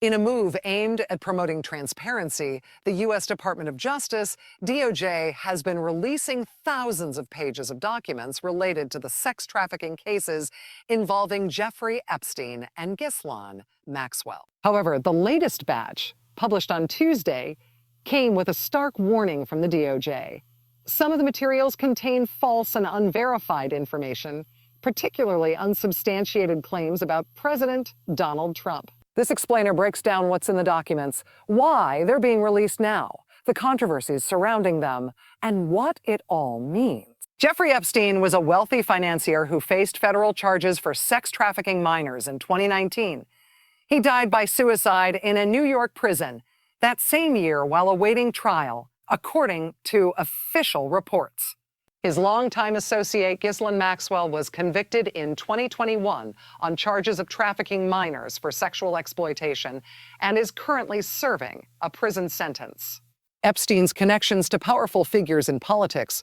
In a move aimed at promoting transparency, the U.S. Department of Justice, DOJ, has been releasing thousands of pages of documents related to the sex trafficking cases involving Jeffrey Epstein and Ghislaine Maxwell. However, the latest batch, published on Tuesday, came with a stark warning from the DOJ. Some of the materials contain false and unverified information, particularly unsubstantiated claims about President Donald Trump. This explainer breaks down what's in the documents, why they're being released now, the controversies surrounding them, and what it all means. Jeffrey Epstein was a wealthy financier who faced federal charges for sex trafficking minors in 2019. He died by suicide in a New York prison that same year while awaiting trial, according to official reports. His longtime associate, Ghislaine Maxwell, was convicted in 2021 on charges of trafficking minors for sexual exploitation and is currently serving a prison sentence. Epstein's connections to powerful figures in politics,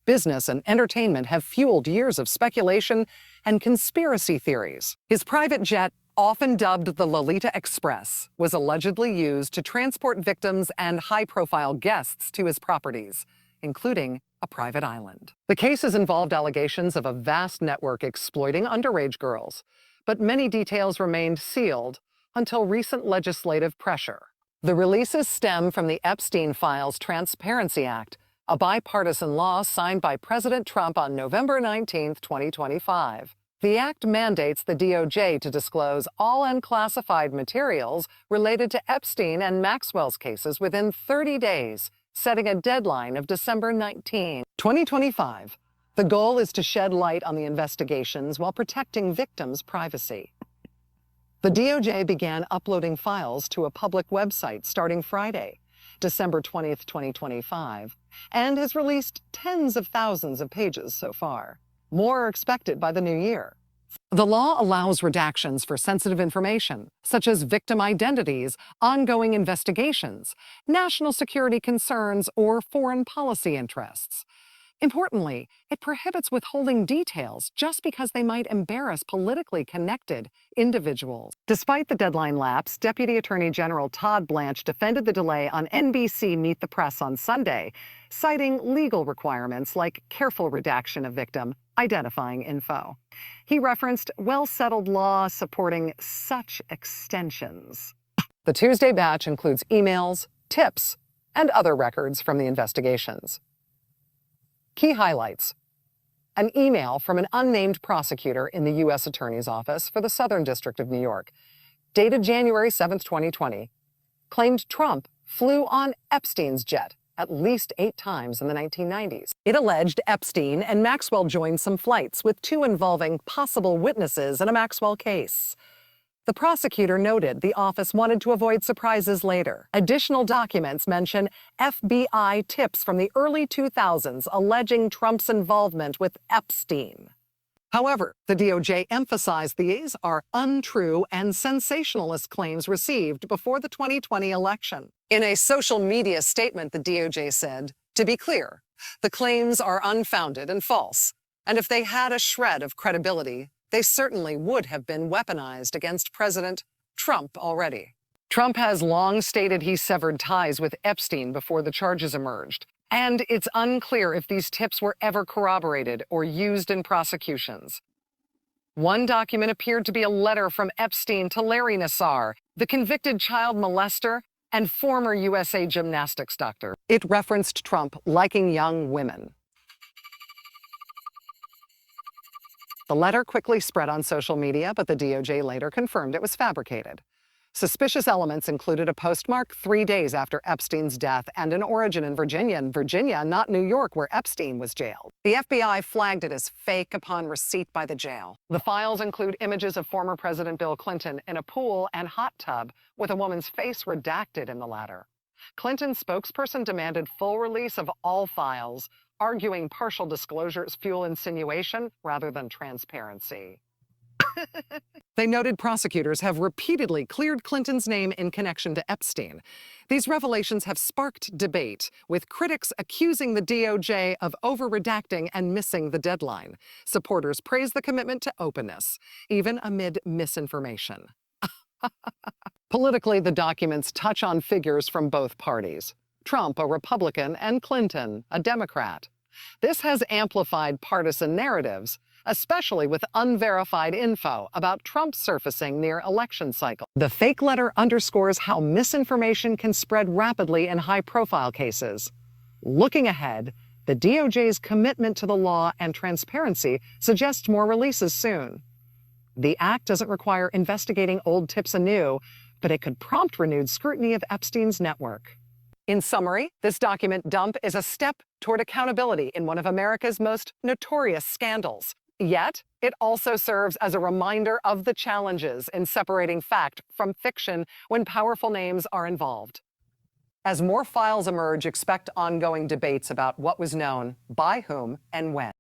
business, and entertainment have fueled years of speculation and conspiracy theories. His private jet, often dubbed the Lolita Express, was allegedly used to transport victims and high-profile guests to his properties, including a private island. The cases involved allegations of a vast network exploiting underage girls, but many details remained sealed until recent legislative pressure. The releases stem from the Epstein Files Transparency Act, a bipartisan law signed by President Trump on November 19, 2025. The act mandates the DOJ to disclose all unclassified materials related to Epstein and Maxwell's cases within 30 days, setting a deadline of December 19, 2025. The goal is to shed light on the investigations while protecting victims' privacy. The DOJ began uploading files to a public website starting Friday, December 20, 2025, and has released tens of thousands of pages so far. More are expected by the new year. The law allows redactions for sensitive information, such as victim identities, ongoing investigations, national security concerns, or foreign policy interests. Importantly, it prohibits withholding details just because they might embarrass politically connected individuals. Despite the deadline lapse, Deputy Attorney General Todd Blanche defended the delay on NBC Meet the Press on Sunday, citing legal requirements like careful redaction of victim identifying info. He referenced well-settled law supporting such extensions. The Tuesday batch includes emails, tips, and other records from the investigations. Key highlights: an email from an unnamed prosecutor in the U.S. Attorney's Office for the Southern District of New York, dated January 7, 2020, claimed Trump flew on Epstein's jet at least 8 times in the 1990s. It alleged Epstein and Maxwell joined some flights, with 2 involving possible witnesses in a Maxwell case. The prosecutor noted the office wanted to avoid surprises later. Additional documents mention FBI tips from the early 2000s alleging Trump's involvement with Epstein. However, the DOJ emphasized these are untrue and sensationalist claims received before the 2020 election. In a social media statement, the DOJ said, "To be clear, the claims are unfounded and false, and if they had a shred of credibility, they certainly would have been weaponized against President Trump already." Trump has long stated he severed ties with Epstein before the charges emerged, and it's unclear if these tips were ever corroborated or used in prosecutions. One document appeared to be a letter from Epstein to Larry Nassar, the convicted child molester and former USA gymnastics doctor. It referenced Trump liking young women. The letter quickly spread on social media, but the DOJ later confirmed it was fabricated. Suspicious elements included a postmark 3 days after Epstein's death and an origin in Virginia, not New York, where Epstein was jailed. The FBI flagged it as fake upon receipt by the jail. The files include images of former President Bill Clinton in a pool and hot tub with a woman's face redacted in the latter. Clinton's spokesperson demanded full release of all files, arguing partial disclosures fuel insinuation rather than transparency. They noted prosecutors have repeatedly cleared Clinton's name in connection to Epstein. These revelations have sparked debate, with critics accusing the DOJ of over-redacting and missing the deadline. Supporters praise the commitment to openness, even amid misinformation. Politically, the documents touch on figures from both parties. Trump, a Republican, and Clinton, a Democrat. This has amplified partisan narratives, especially with unverified info about Trump surfacing near election cycle. The fake letter underscores how misinformation can spread rapidly in high-profile cases. Looking ahead, the DOJ's commitment to the law and transparency suggests more releases soon. The act doesn't require investigating old tips anew, but it could prompt renewed scrutiny of Epstein's network. In summary, this document dump is a step toward accountability in one of America's most notorious scandals. Yet, it also serves as a reminder of the challenges in separating fact from fiction when powerful names are involved. As more files emerge, expect ongoing debates about what was known, by whom, and when.